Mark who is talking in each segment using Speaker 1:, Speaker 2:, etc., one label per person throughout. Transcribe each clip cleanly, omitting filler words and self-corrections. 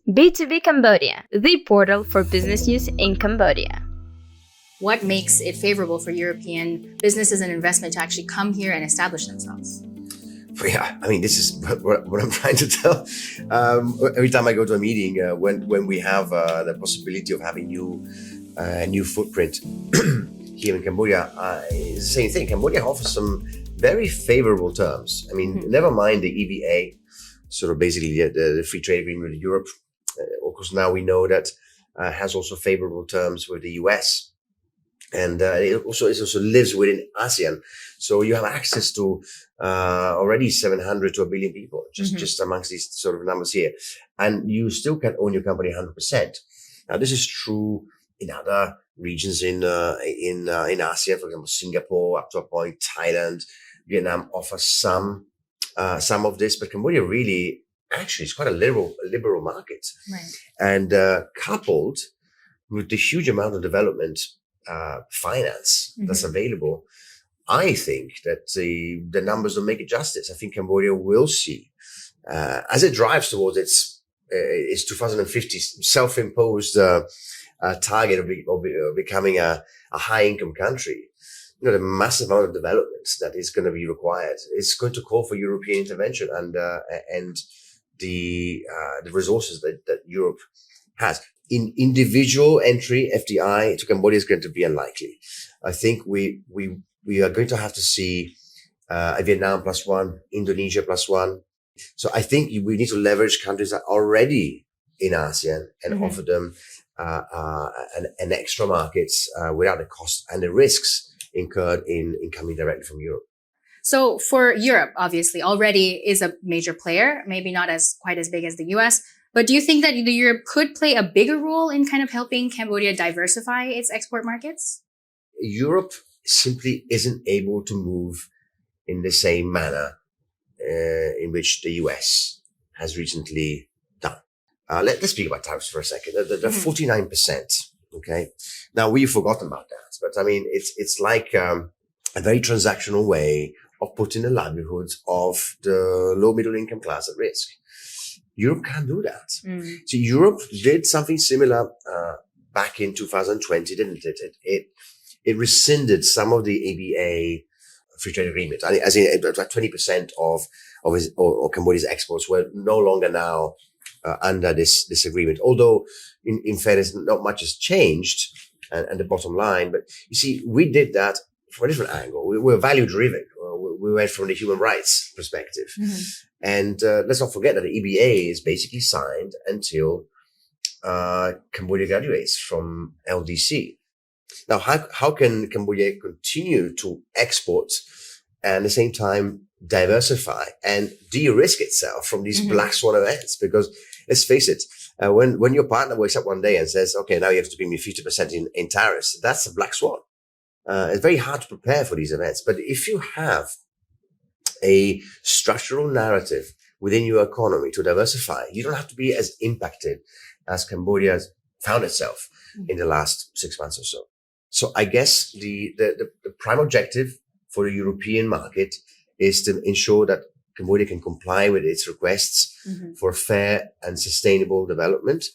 Speaker 1: B2B Cambodia, the portal for business use in Cambodia.
Speaker 2: What makes it favorable for European businesses and investment to actually come here and establish themselves?
Speaker 3: Yeah, I mean, this is what I'm trying to tell. Every time I go to a meeting, when we have the possibility of having new footprint here in Cambodia, it's the same thing. Cambodia offers some very favorable terms. I mean, never mind the EBA, sort of basically the free trade agreement with Europe. Of course, now we know that has also favorable terms with the US. And it also lives within ASEAN. So you have access to already 700 to 1 billion people, just amongst these sort of numbers here. And you still can own your company 100%. Now, this is true in other regions in ASEAN, for example, Singapore, up to a point, Thailand, Vietnam offer some of this, but Cambodia really actually is quite a liberal market.
Speaker 2: Right.
Speaker 3: And coupled with the huge amount of development finance that's available, I think that the numbers don't make it justice. I think Cambodia will see, as it drives towards its 2050 self-imposed target of becoming a high-income country. You know, the massive amount of development that is going to be required is going to call for European intervention and the resources that Europe has. In individual entry, FDI to Cambodia is going to be unlikely. I think we are going to have to see a Vietnam +1, Indonesia +1. So I think we need to leverage countries that are already in ASEAN and offer them an extra markets without the cost and the risks incurred in coming directly from Europe.
Speaker 2: So for Europe, obviously, already is a major player, maybe not quite as big as the US. But do you think that Europe could play a bigger role in kind of helping Cambodia diversify its export markets?
Speaker 3: Europe simply isn't able to move in the same manner in which the US has recently done. Let's speak about tariffs for a second. The 49%. Okay. Now we've forgotten about that, but I mean, it's like a very transactional way of putting the livelihoods of the low middle income class at risk. Europe can't do that. So Europe did something similar back in 2020, didn't it? It rescinded some of the ABA free trade agreement. As in, 20% of Cambodia's exports were no longer now under this agreement. Although, in fairness, not much has changed, and the bottom line. But you see, we did that from a different angle. We were value driven. We went from the human rights perspective. And let's not forget that the EBA is basically signed until Cambodia graduates from LDC. Now, how can Cambodia continue to export and at the same time diversify and de-risk itself from these black swan events? Because let's face it, when your partner wakes up one day and says, okay, now you have to pay me 50% in tariffs, that's a black swan. It's very hard to prepare for these events. But if you have a structural narrative within your economy to diversify, you don't have to be as impacted as Cambodia has found itself in the last 6 months or so. So I guess the prime objective for the European market is to ensure that Cambodia can comply with its requests for fair and sustainable development.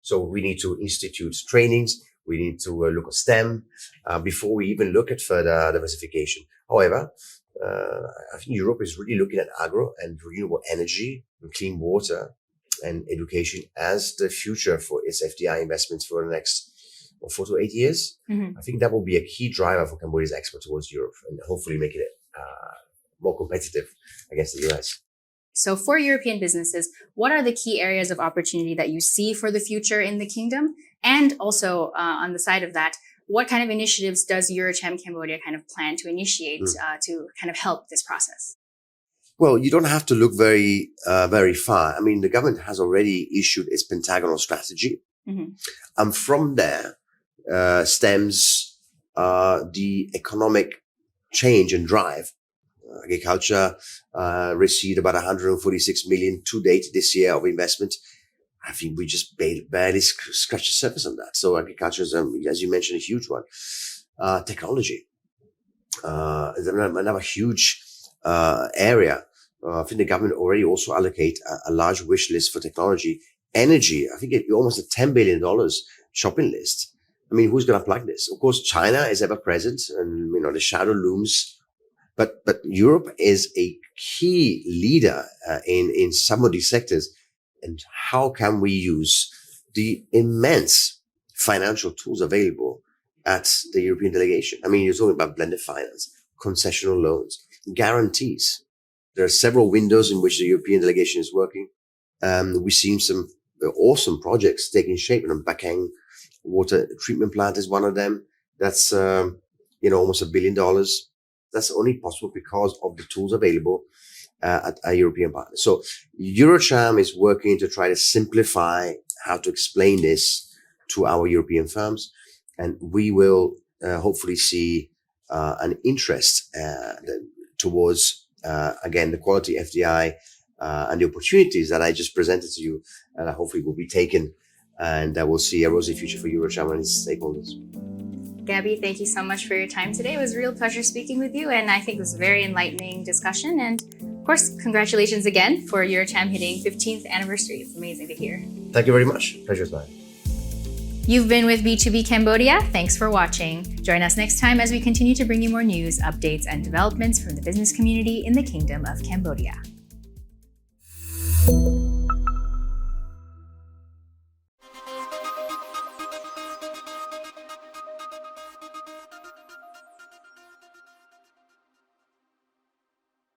Speaker 3: So we need to institute trainings. We need to look at STEM before we even look at further diversification. However, I think Europe is really looking at agro and renewable energy and clean water and education as the future for its FDI investments for the next 4 to 8 years. I think that will be a key driver for Cambodia's export towards Europe and hopefully making it more competitive against the US.
Speaker 2: So for European businesses, what are the key areas of opportunity that you see for the future in the kingdom? And also on the side of that, what kind of initiatives does EuroCham Cambodia kind of plan to initiate to kind of help this process?
Speaker 3: Well, you don't have to look very far. I mean, the government has already issued its pentagonal strategy. And from there stems the economic change and drive. Agriculture received about 146 million to date this year of investment. I think we just barely scratched the surface on that. So agriculture is, as you mentioned, a huge one. Technology is another huge area. I think the government already also allocate a large wish list for technology energy. I think it's almost a $10 billion shopping list. I mean, who's going to plug this? Of course, China is ever present, and the shadow looms. But Europe is a key leader in some of these sectors. And how can we use the immense financial tools available at the European delegation? I mean, you're talking about blended finance, concessional loans, guarantees. There are several windows in which the European delegation is working. We've seen some awesome projects taking shape. Bakang water treatment plant is one of them. That's, almost $1 billion. That's only possible because of the tools available at our European partners. So EuroCham is working to try to simplify how to explain this to our European firms. And we will hopefully see an interest towards, again, the quality FDI and the opportunities that I just presented to you, and hopefully will be taken, and we'll see a rosy future for EuroCham and its stakeholders.
Speaker 2: Gabby, thank you so much for your time today. It was a real pleasure speaking with you, and I think it was a very enlightening discussion. And of course, congratulations again for EuroCham hitting 15th anniversary. It's amazing to hear.
Speaker 3: Thank you very much. Pleasure's mine.
Speaker 2: You've been with B2B Cambodia. Thanks for watching. Join us next time as we continue to bring you more news, updates, and developments from the business community in the Kingdom of Cambodia.